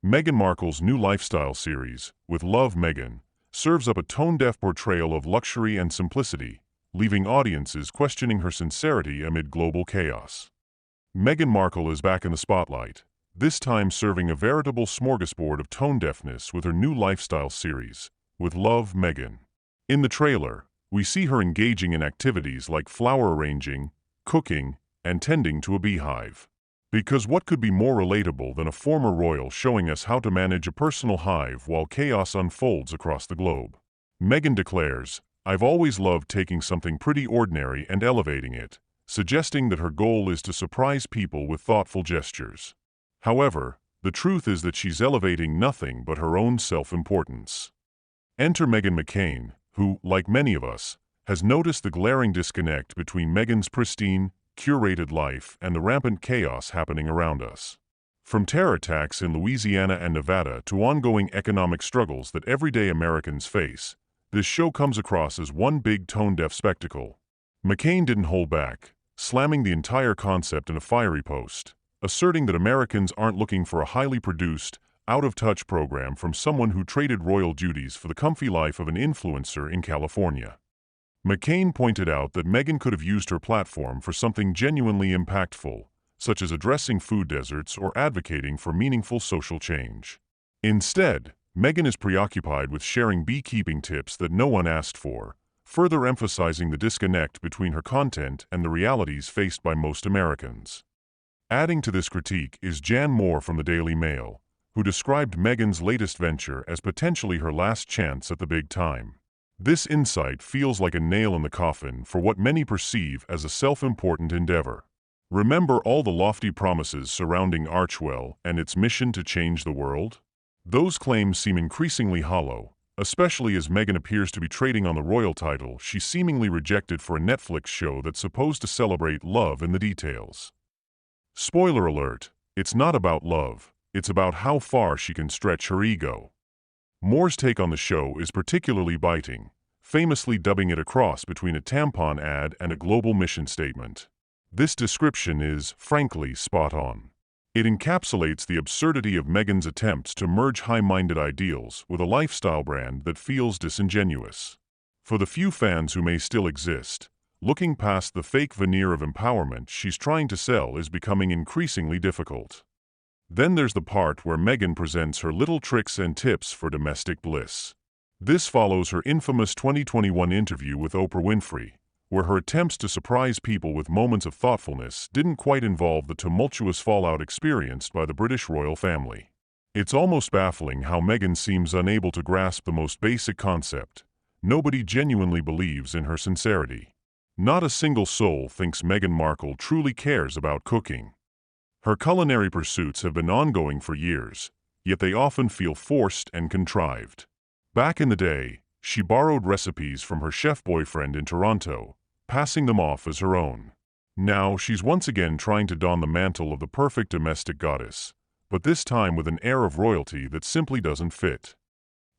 Meghan Markle's new lifestyle series, With Love, Meghan, serves up a tone-deaf portrayal of luxury and simplicity, leaving audiences questioning her sincerity amid global chaos. Meghan Markle is back in the spotlight, this time serving a veritable smorgasbord of tone-deafness with her new lifestyle series, With Love, Meghan. In the trailer, we see her engaging in activities like flower arranging, cooking, and tending to a beehive. Because what could be more relatable than a former royal showing us how to manage a personal hive while chaos unfolds across the globe? Meghan declares, "I've always loved taking something pretty ordinary and elevating it," suggesting that her goal is to surprise people with thoughtful gestures. However, the truth is that she's elevating nothing but her own self-importance. Enter Meghan McCain, who, like many of us, has noticed the glaring disconnect between Meghan's pristine, curated life and the rampant chaos happening around us. From terror attacks in Louisiana and Nevada to ongoing economic struggles that everyday Americans face, this show comes across as one big tone-deaf spectacle. McCain didn't hold back, slamming the entire concept in a fiery post, asserting that Americans aren't looking for a highly produced, out-of-touch program from someone who traded royal duties for the comfy life of an influencer in California. McCain pointed out that Meghan could have used her platform for something genuinely impactful, such as addressing food deserts or advocating for meaningful social change. Instead, Meghan is preoccupied with sharing beekeeping tips that no one asked for, further emphasizing the disconnect between her content and the realities faced by most Americans. Adding to this critique is Jan Moore from the Daily Mail, who described Meghan's latest venture as potentially her last chance at the big time. This insight feels like a nail in the coffin for what many perceive as a self-important endeavor. Remember all the lofty promises surrounding Archewell and its mission to change the world? Those claims seem increasingly hollow, especially as Meghan appears to be trading on the royal title she seemingly rejected for a Netflix show that's supposed to celebrate love in the details. Spoiler alert, it's not about love, it's about how far she can stretch her ego. Moore's take on the show is particularly biting, famously dubbing it a cross between a tampon ad and a global mission statement. This description is, frankly, spot on. It encapsulates the absurdity of Meghan's attempts to merge high-minded ideals with a lifestyle brand that feels disingenuous. For the few fans who may still exist, looking past the fake veneer of empowerment she's trying to sell is becoming increasingly difficult. Then there's the part where Meghan presents her little tricks and tips for domestic bliss. This follows her infamous 2021 interview with Oprah Winfrey, where her attempts to surprise people with moments of thoughtfulness didn't quite involve the tumultuous fallout experienced by the British royal family. It's almost baffling how Meghan seems unable to grasp the most basic concept. Nobody genuinely believes in her sincerity. Not a single soul thinks Meghan Markle truly cares about cooking. Her culinary pursuits have been ongoing for years, yet they often feel forced and contrived. Back in the day, she borrowed recipes from her chef boyfriend in Toronto, passing them off as her own. Now she's once again trying to don the mantle of the perfect domestic goddess, but this time with an air of royalty that simply doesn't fit.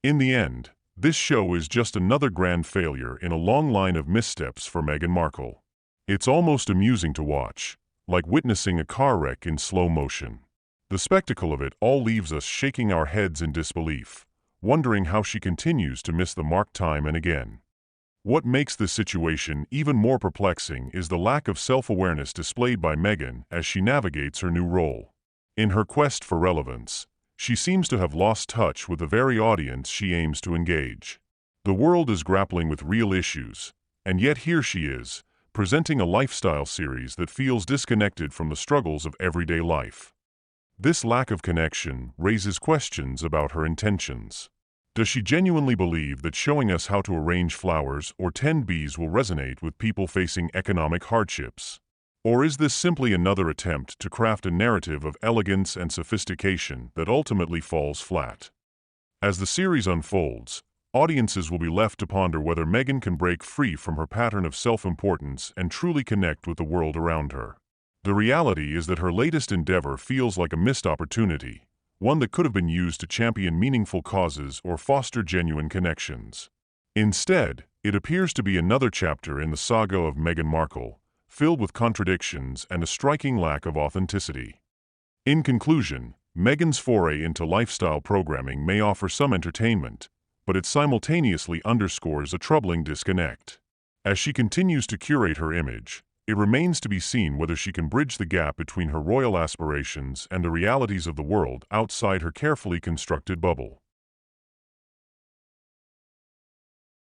In the end, this show is just another grand failure in a long line of missteps for Meghan Markle. It's almost amusing to watch, like witnessing a car wreck in slow motion. The spectacle of it all leaves us shaking our heads in disbelief, wondering how she continues to miss the mark time and again. What makes this situation even more perplexing is the lack of self-awareness displayed by Meghan as she navigates her new role. In her quest for relevance, she seems to have lost touch with the very audience she aims to engage. The world is grappling with real issues, and yet here she is, presenting a lifestyle series that feels disconnected from the struggles of everyday life. This lack of connection raises questions about her intentions. Does she genuinely believe that showing us how to arrange flowers or tend bees will resonate with people facing economic hardships? Or is this simply another attempt to craft a narrative of elegance and sophistication that ultimately falls flat? As the series unfolds, audiences will be left to ponder whether Meghan can break free from her pattern of self-importance and truly connect with the world around her. The reality is that her latest endeavor feels like a missed opportunity, one that could have been used to champion meaningful causes or foster genuine connections. Instead, it appears to be another chapter in the saga of Meghan Markle, filled with contradictions and a striking lack of authenticity. In conclusion, Meghan's foray into lifestyle programming may offer some entertainment, but it simultaneously underscores a troubling disconnect. As she continues to curate her image, it remains to be seen whether she can bridge the gap between her royal aspirations and the realities of the world outside her carefully constructed bubble.